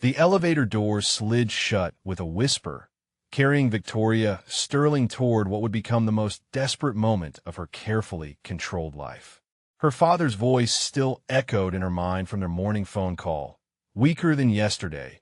The elevator door slid shut with a whisper, carrying Victoria Sterling toward what would become the most desperate moment of her carefully controlled life. Her father's voice still echoed in her mind from their morning phone call, weaker than yesterday,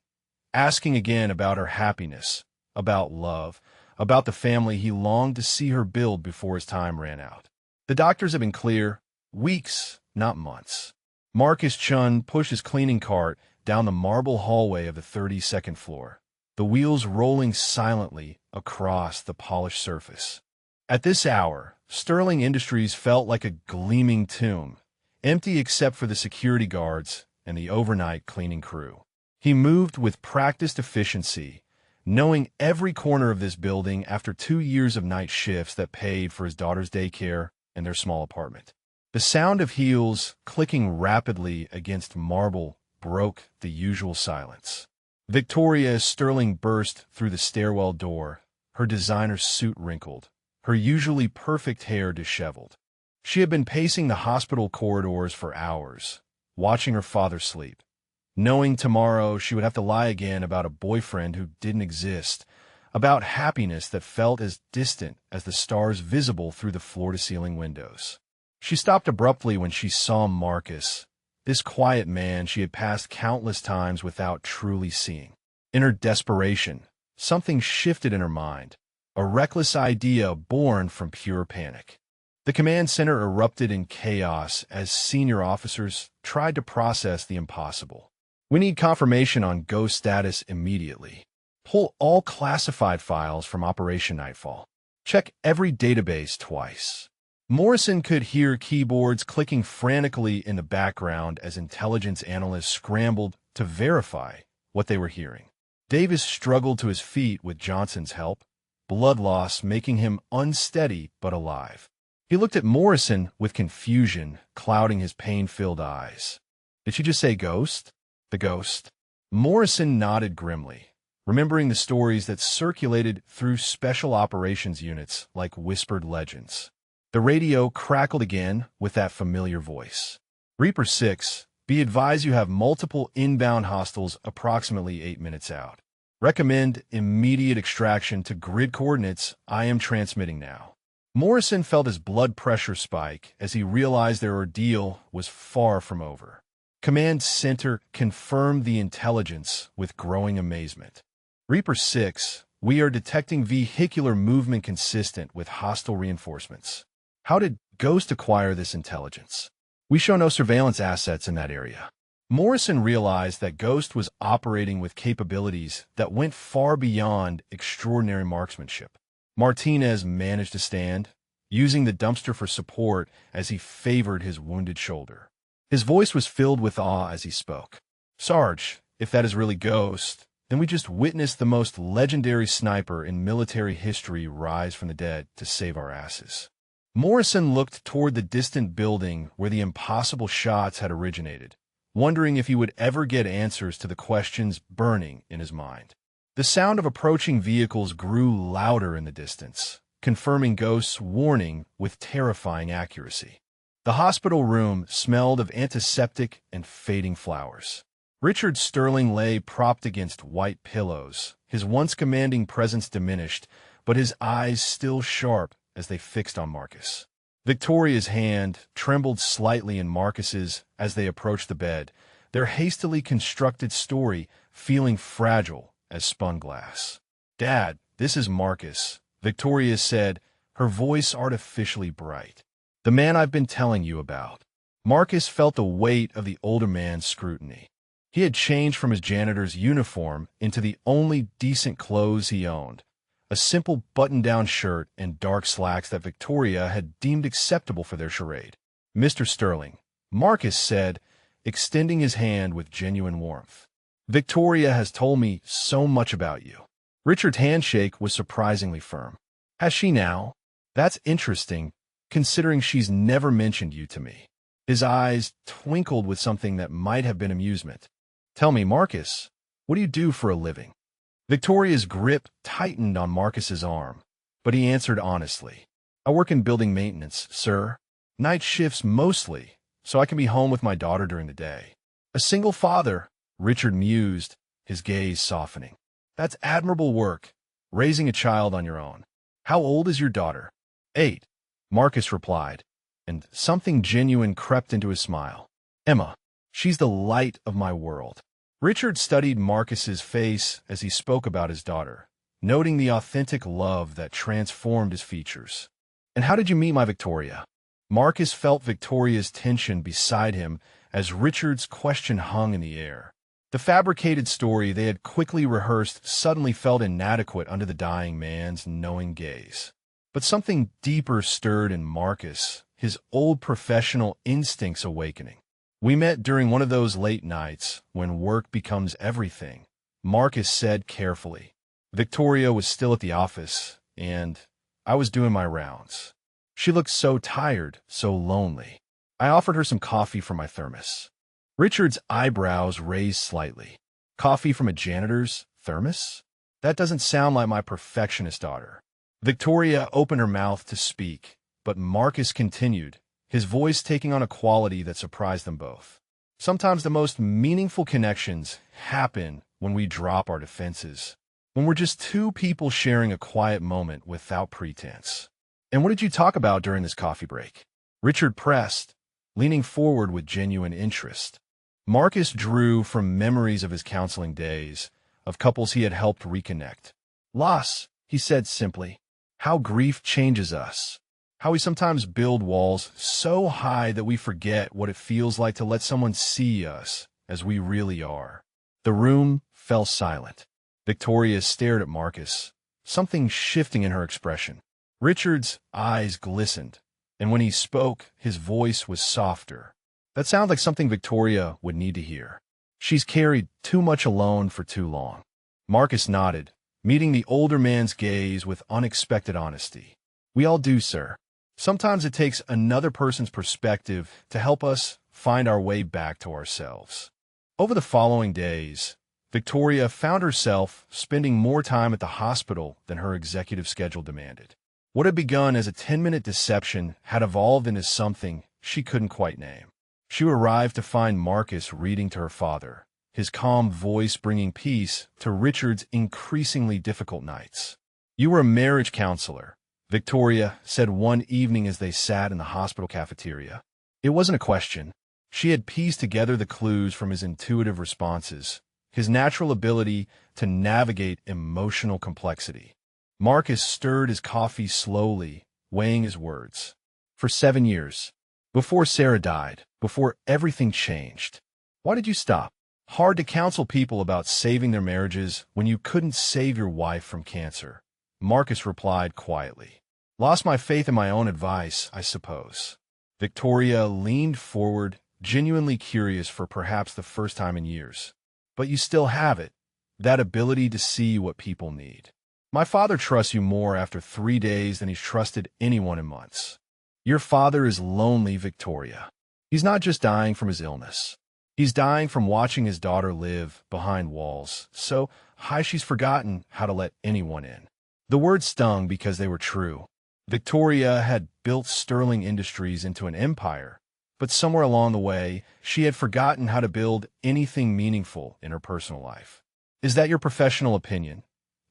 asking again about her happiness, about love, about the family he longed to see her build before his time ran out. The doctors had been clear, weeks, not months. Marcus Chun pushed his cleaning cart down the marble hallway of the 32nd floor, the wheels rolling silently across the polished surface. At this hour, Sterling Industries felt like a gleaming tomb, empty except for the security guards and the overnight cleaning crew. He moved with practiced efficiency, knowing every corner of this building after 2 years of night shifts that paid for his daughter's daycare and their small apartment. The sound of heels clicking rapidly against marble broke the usual silence. Victoria Sterling burst through the stairwell door, her designer suit wrinkled, her usually perfect hair disheveled. She had been pacing the hospital corridors for hours, watching her father sleep, knowing tomorrow she would have to lie again about a boyfriend who didn't exist, about happiness that felt as distant as the stars visible through the floor-to-ceiling windows. She stopped abruptly when she saw Marcus, this quiet man she had passed countless times without truly seeing. In her desperation, something shifted in her mind, a reckless idea born from pure panic. The command center erupted in chaos as senior officers tried to process the impossible. "We need confirmation on Ghost status immediately. Pull all classified files from Operation Nightfall. Check every database twice." Morrison could hear keyboards clicking frantically in the background as intelligence analysts scrambled to verify what they were hearing. Davis struggled to his feet with Johnson's help, blood loss making him unsteady but alive. He looked at Morrison with confusion clouding his pain-filled eyes. "Did she just say ghost?" "The ghost." Morrison nodded grimly, remembering the stories that circulated through special operations units like whispered legends. The radio crackled again with that familiar voice. "Reaper 6, be advised you have multiple inbound hostiles approximately 8 minutes out. Recommend immediate extraction to grid coordinates I am transmitting now." Morrison felt his blood pressure spike as he realized their ordeal was far from over. Command Center confirmed the intelligence with growing amazement. "Reaper 6, we are detecting vehicular movement consistent with hostile reinforcements. How did Ghost acquire this intelligence? We show no surveillance assets in that area." Morrison realized that Ghost was operating with capabilities that went far beyond extraordinary marksmanship. Martinez managed to stand, using the dumpster for support as he favored his wounded shoulder. His voice was filled with awe as he spoke. "Sarge, if that is really Ghost, then we just witnessed the most legendary sniper in military history rise from the dead to save our asses." Morrison looked toward the distant building where the impossible shots had originated, wondering if he would ever get answers to the questions burning in his mind. The sound of approaching vehicles grew louder in the distance, confirming Ghost's warning with terrifying accuracy. The hospital room smelled of antiseptic and fading flowers. Richard Sterling lay propped against white pillows, his once commanding presence diminished, but his eyes still sharp as they fixed on Marcus. Victoria's hand trembled slightly in Marcus's as they approached the bed, their hastily constructed story feeling fragile as spun glass. "Dad, this is Marcus," Victoria said, her voice artificially bright. "The man I've been telling you about." Marcus felt the weight of the older man's scrutiny. He had changed from his janitor's uniform into the only decent clothes he owned, a simple button-down shirt and dark slacks that Victoria had deemed acceptable for their charade. "Mr. Sterling," Marcus said, extending his hand with genuine warmth. "Victoria has told me so much about you." Richard's handshake was surprisingly firm. "Has she now? That's interesting, considering she's never mentioned you to me." His eyes twinkled with something that might have been amusement. "Tell me, Marcus, what do you do for a living?" Victoria's grip tightened on Marcus's arm, but he answered honestly. "I work in building maintenance, sir. Night shifts mostly, so I can be home with my daughter during the day." "A single father," Richard mused, his gaze softening. That's admirable work, raising a child on your own. How old is your daughter? 8, Marcus replied, and something genuine crept into his smile. Emma, she's the light of my world. Richard studied Marcus's face as he spoke about his daughter, noting the authentic love that transformed his features. And how did you meet my Victoria? Marcus felt Victoria's tension beside him as Richard's question hung in the air. The fabricated story they had quickly rehearsed suddenly felt inadequate under the dying man's knowing gaze. But something deeper stirred in Marcus, his old professional instincts awakening. We met during one of those late nights when work becomes everything, Marcus said carefully. Victoria was still at the office, and I was doing my rounds. She looked so tired, so lonely. I offered her some coffee from my thermos. Richard's eyebrows raised slightly. Coffee from a janitor's thermos? That doesn't sound like my perfectionist daughter. Victoria opened her mouth to speak, but Marcus continued, his voice taking on a quality that surprised them both. Sometimes the most meaningful connections happen when we drop our defenses, when we're just two people sharing a quiet moment without pretense. And what did you talk about during this coffee break? Richard pressed, leaning forward with genuine interest. Marcus drew from memories of his counseling days, of couples he had helped reconnect. Loss, he said simply. How grief changes us. How we sometimes build walls so high that we forget what it feels like to let someone see us as we really are. The room fell silent. Victoria stared at Marcus, something shifting in her expression. Richard's eyes glistened, and when he spoke, his voice was softer. That sounded like something Victoria would need to hear. She's carried too much alone for too long. Marcus nodded, meeting the older man's gaze with unexpected honesty. We all do, sir. Sometimes it takes another person's perspective to help us find our way back to ourselves. Over the following days, Victoria found herself spending more time at the hospital than her executive schedule demanded. What had begun as a 10-minute deception had evolved into something she couldn't quite name. She arrived to find Marcus reading to her father, his calm voice bringing peace to Richard's increasingly difficult nights. You were a marriage counselor, Victoria said one evening as they sat in the hospital cafeteria. It wasn't a question. She had pieced together the clues from his intuitive responses, his natural ability to navigate emotional complexity. Marcus stirred his coffee slowly, weighing his words. For 7 years. Before Sarah died, before everything changed. Why did you stop? Hard to counsel people about saving their marriages when you couldn't save your wife from cancer, Marcus replied quietly. Lost my faith in my own advice, I suppose. Victoria leaned forward, genuinely curious for perhaps the first time in years. But you still have it, that ability to see what people need. My father trusts you more after 3 days than he's trusted anyone in months. Your father is lonely, Victoria. He's not just dying from his illness. He's dying from watching his daughter live behind walls, so high she's forgotten how to let anyone in. The words stung because they were true. Victoria had built Sterling Industries into an empire, but somewhere along the way, she had forgotten how to build anything meaningful in her personal life. Is that your professional opinion,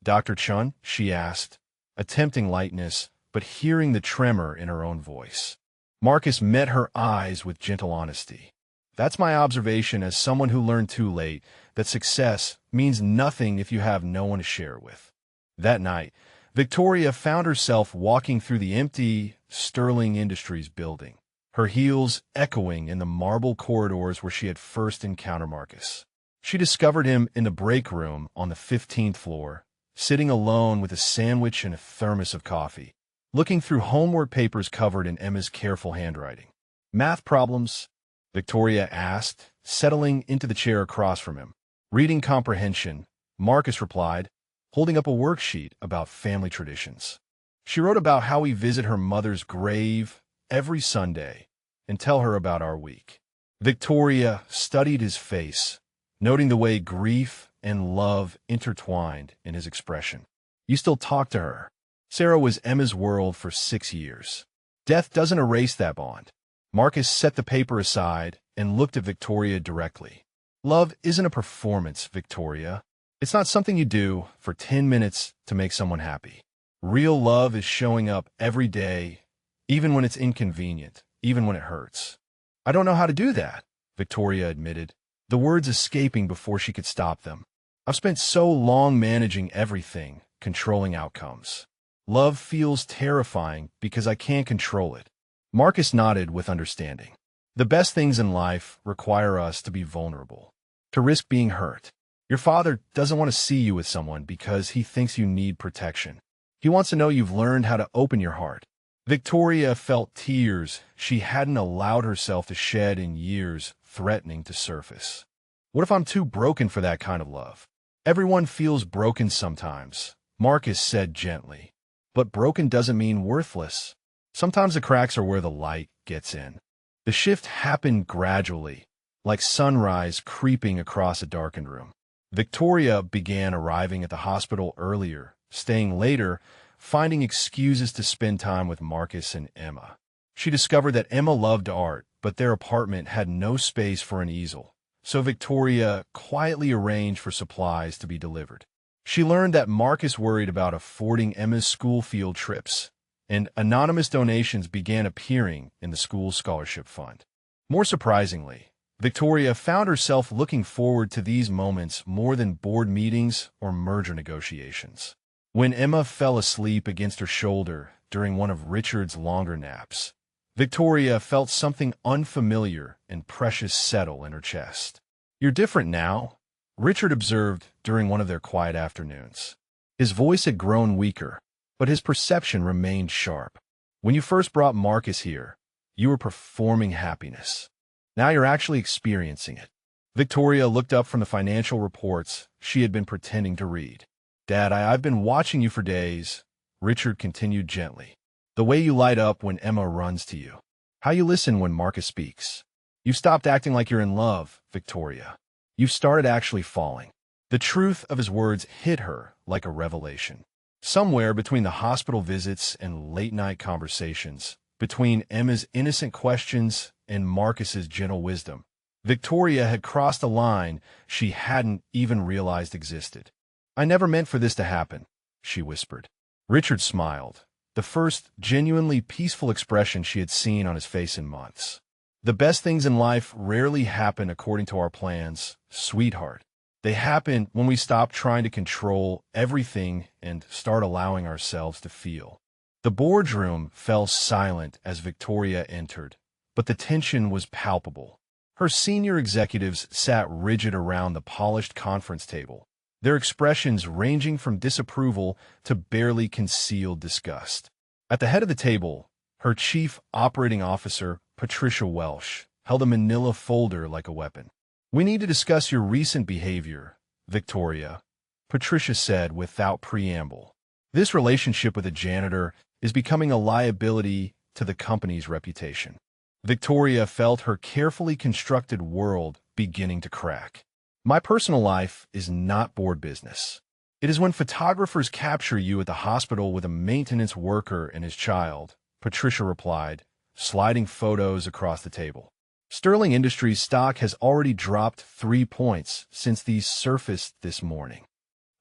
Dr. Chun? She asked, attempting lightness, but hearing the tremor in her own voice. Marcus met her eyes with gentle honesty. That's my observation as someone who learned too late that success means nothing if you have no one to share it with. That night, Victoria found herself walking through the empty Sterling Industries building, her heels echoing in the marble corridors where she had first encountered Marcus. She discovered him in the break room on the 15th floor, sitting alone with a sandwich and a thermos of coffee, looking through homework papers covered in Emma's careful handwriting. Math problems? Victoria asked, settling into the chair across from him. Reading comprehension, Marcus replied, holding up a worksheet about family traditions. She wrote about how we visit her mother's grave every Sunday and tell her about our week. Victoria studied his face, noting the way grief and love intertwined in his expression. You still talk to her. Sarah was Emma's world for 6 years. Death doesn't erase that bond. Marcus set the paper aside and looked at Victoria directly. Love isn't a performance, Victoria. It's not something you do for 10 minutes to make someone happy. Real love is showing up every day, even when it's inconvenient, even when it hurts. I don't know how to do that, Victoria admitted, the words escaping before she could stop them. I've spent so long managing everything, controlling outcomes. Love feels terrifying because I can't control it. Marcus nodded with understanding. The best things in life require us to be vulnerable, to risk being hurt. Your father doesn't want to see you with someone because he thinks you need protection. He wants to know you've learned how to open your heart. Victoria felt tears she hadn't allowed herself to shed in years, threatening to surface. What if I'm too broken for that kind of love? Everyone feels broken sometimes, Marcus said gently. But broken doesn't mean worthless. Sometimes the cracks are where the light gets in. The shift happened gradually, like sunrise creeping across a darkened room. Victoria began arriving at the hospital earlier, staying later, finding excuses to spend time with Marcus and Emma. She discovered that Emma loved art, but their apartment had no space for an easel, so Victoria quietly arranged for supplies to be delivered. She learned that Marcus worried about affording Emma's school field trips, and anonymous donations began appearing in the school's scholarship fund. More surprisingly, Victoria found herself looking forward to these moments more than board meetings or merger negotiations. When Emma fell asleep against her shoulder during one of Richard's longer naps, Victoria felt something unfamiliar and precious settle in her chest. "You're different now," Richard observed during one of their quiet afternoons. His voice had grown weaker, but his perception remained sharp. "When you first brought Marcus here, you were performing happiness. Now you're actually experiencing it." Victoria looked up from the financial reports she had been pretending to read. "Dad, I've been watching you for days," Richard continued gently. "The way you light up when Emma runs to you. How you listen when Marcus speaks. You've stopped acting like you're in love, Victoria. You've started actually falling." The truth of his words hit her like a revelation. Somewhere between the hospital visits and late-night conversations, between Emma's innocent questions and Marcus's gentle wisdom, Victoria had crossed a line she hadn't even realized existed. "I never meant for this to happen," she whispered. Richard smiled, the first genuinely peaceful expression she had seen on his face in months. "The best things in life rarely happen according to our plans, sweetheart. They happen when we stop trying to control everything and start allowing ourselves to feel." The boardroom fell silent as Victoria entered, but the tension was palpable. Her senior executives sat rigid around the polished conference table, their expressions ranging from disapproval to barely concealed disgust. At the head of the table, her chief operating officer, Patricia Welsh, held a manila folder like a weapon. "We need to discuss your recent behavior, Victoria," Patricia said without preamble. "This relationship with a janitor is becoming a liability to the company's reputation." Victoria felt her carefully constructed world beginning to crack. "My personal life is not board business. It is when photographers capture you at the hospital with a maintenance worker and his child," Patricia replied, sliding photos across the table. "Sterling Industries stock has already dropped 3 points since these surfaced this morning."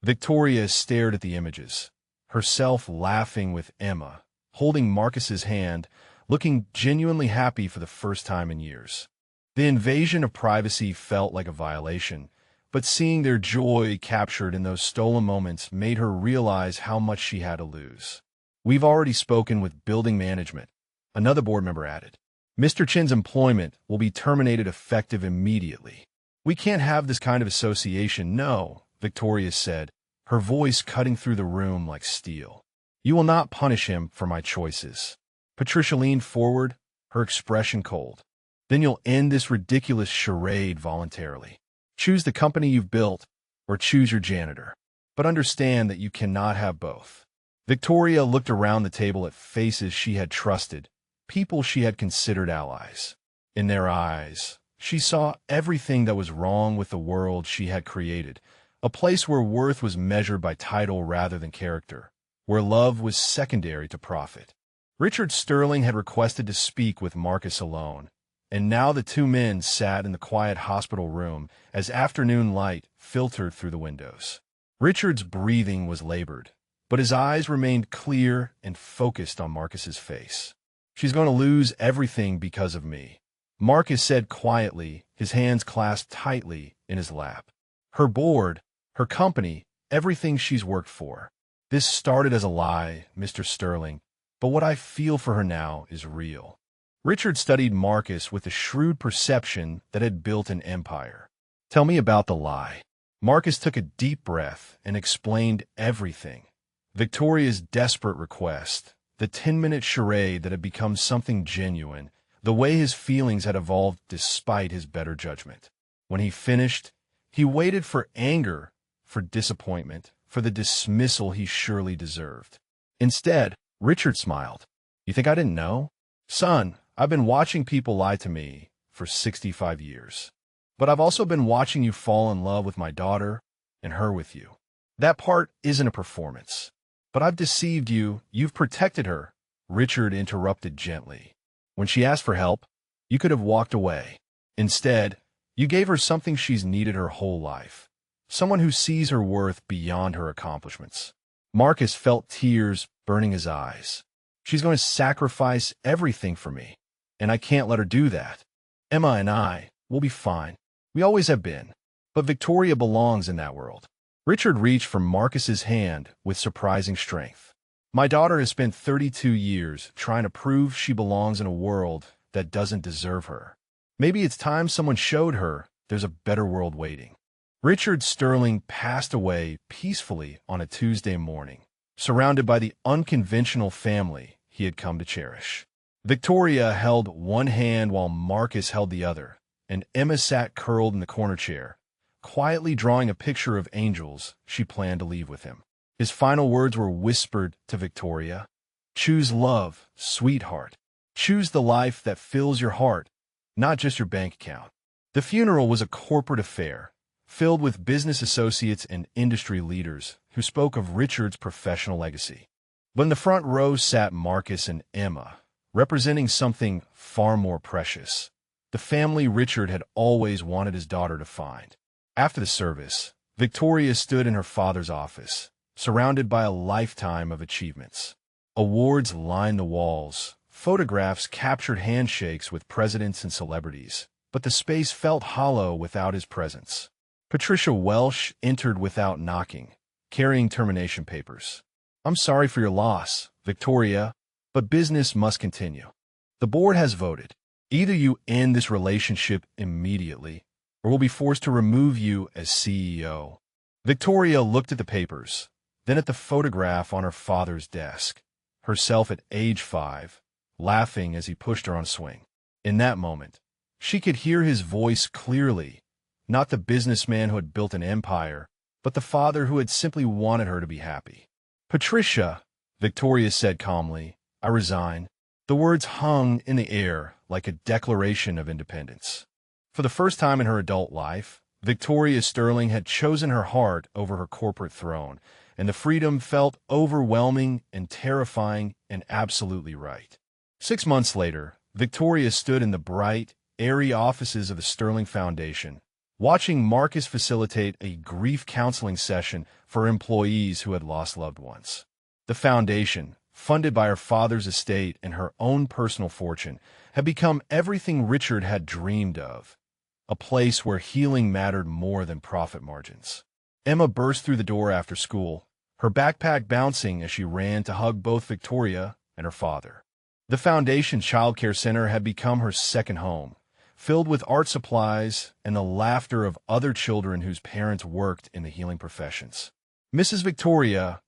Victoria stared at the images, herself laughing with Emma, holding Marcus's hand, looking genuinely happy for the first time in years. The invasion of privacy felt like a violation, but seeing their joy captured in those stolen moments made her realize how much she had to lose. "We've already spoken with building management," another board member added. "Mr. Chin's employment will be terminated effective immediately. We can't have this kind of association, no," Victoria said, her voice cutting through the room like steel. "You will not punish him for my choices." Patricia leaned forward, her expression cold. "Then you'll end this ridiculous charade voluntarily. Choose the company you've built, or choose your janitor. But understand that you cannot have both." Victoria looked around the table at faces she had trusted, people she had considered allies. In their eyes, she saw everything that was wrong with the world she had created, a place where worth was measured by title rather than character, where love was secondary to profit. Richard Sterling had requested to speak with Marcus alone, and now the two men sat in the quiet hospital room as afternoon light filtered through the windows. Richard's breathing was labored, but his eyes remained clear and focused on Marcus's face. "She's going to lose everything because of me," Marcus said quietly, his hands clasped tightly in his lap. "Her board, her company, everything she's worked for. This started as a lie, Mr. Sterling, but what I feel for her now is real." Richard studied Marcus with a shrewd perception that had built an empire. "Tell me about the lie." Marcus took a deep breath and explained everything. Victoria's desperate request, the 10-minute charade that had become something genuine, the way his feelings had evolved despite his better judgment. When he finished, he waited for anger, for disappointment, for the dismissal he surely deserved. Instead, Richard smiled. "You think I didn't know? Son, I've been watching people lie to me for 65 years. But I've also been watching you fall in love with my daughter and her with you. That part isn't a performance. But I've deceived you. You've protected her," Richard interrupted gently. "When she asked for help, you could have walked away. Instead, you gave her something she's needed her whole life. Someone who sees her worth beyond her accomplishments." Marcus felt tears burning his eyes. "She's going to sacrifice everything for me, and I can't let her do that. Emma and I will be fine. We always have been. But Victoria belongs in that world." Richard reached for Marcus's hand with surprising strength. "My daughter has spent 32 years trying to prove she belongs in a world that doesn't deserve her. Maybe it's time someone showed her there's a better world waiting." Richard Sterling passed away peacefully on a Tuesday morning, surrounded by the unconventional family he had come to cherish. Victoria held one hand while Marcus held the other, and Emma sat curled in the corner chair, quietly drawing a picture of angels she planned to leave with him. His final words were whispered to Victoria. "Choose love, sweetheart. Choose the life that fills your heart, not just your bank account." The funeral was a corporate affair, filled with business associates and industry leaders who spoke of Richard's professional legacy. But in the front row sat Marcus and Emma, representing something far more precious, the family Richard had always wanted his daughter to find. After the service, Victoria stood in her father's office, surrounded by a lifetime of achievements. Awards lined the walls, photographs captured handshakes with presidents and celebrities, but the space felt hollow without his presence. Patricia Welsh entered without knocking, carrying termination papers. "I'm sorry for your loss, Victoria, but business must continue. The board has voted. Either you end this relationship immediately, or we'll be forced to remove you as CEO." Victoria looked at the papers, then at the photograph on her father's desk, herself at age 5, laughing as he pushed her on a swing. In that moment, she could hear his voice clearly, not the businessman who had built an empire, but the father who had simply wanted her to be happy. "Patricia," Victoria said calmly, "I resign." The words hung in the air like a declaration of independence. For the first time in her adult life, Victoria Sterling had chosen her heart over her corporate throne, and the freedom felt overwhelming and terrifying and absolutely right. 6 months later, Victoria stood in the bright, airy offices of the Sterling Foundation, watching Marcus facilitate a grief counseling session for employees who had lost loved ones. The foundation, funded by her father's estate and her own personal fortune, had become everything Richard had dreamed of, a place where healing mattered more than profit margins. Emma burst through the door after school, her backpack bouncing as she ran to hug both Victoria and her father. The Foundation Child Care Center had become her second home, filled with art supplies and the laughter of other children whose parents worked in the healing professions. "Mrs. Victoria,"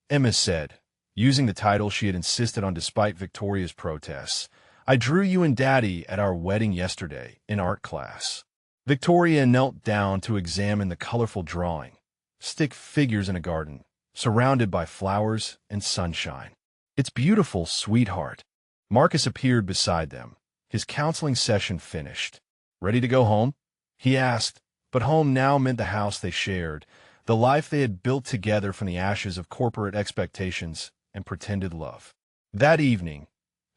Emma said, using the title she had insisted on despite Victoria's protests, "I drew you and Daddy at our wedding yesterday in art class." Victoria knelt down to examine the colorful drawing, stick figures in a garden, surrounded by flowers and sunshine. "It's beautiful, sweetheart." Marcus appeared beside them, his counseling session finished. "Ready to go home?" he asked, but home now meant the house they shared, the life they had built together from the ashes of corporate expectations and pretended love. That evening,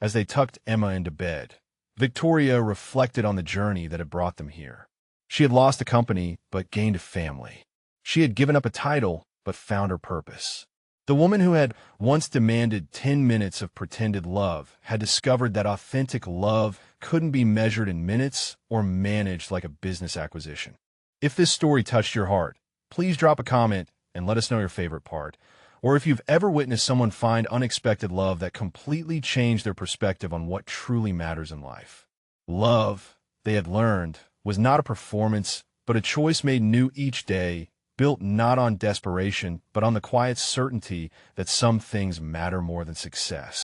as they tucked Emma into bed, Victoria reflected on the journey that had brought them here. She had lost a company, but gained a family. She had given up a title, but found her purpose. The woman who had once demanded 10 minutes of pretended love had discovered that authentic love couldn't be measured in minutes or managed like a business acquisition. If this story touched your heart, please drop a comment and let us know your favorite part. Or if you've ever witnessed someone find unexpected love that completely changed their perspective on what truly matters in life. Love, they had learned, was not a performance, but a choice made new each day, built not on desperation, but on the quiet certainty that some things matter more than success.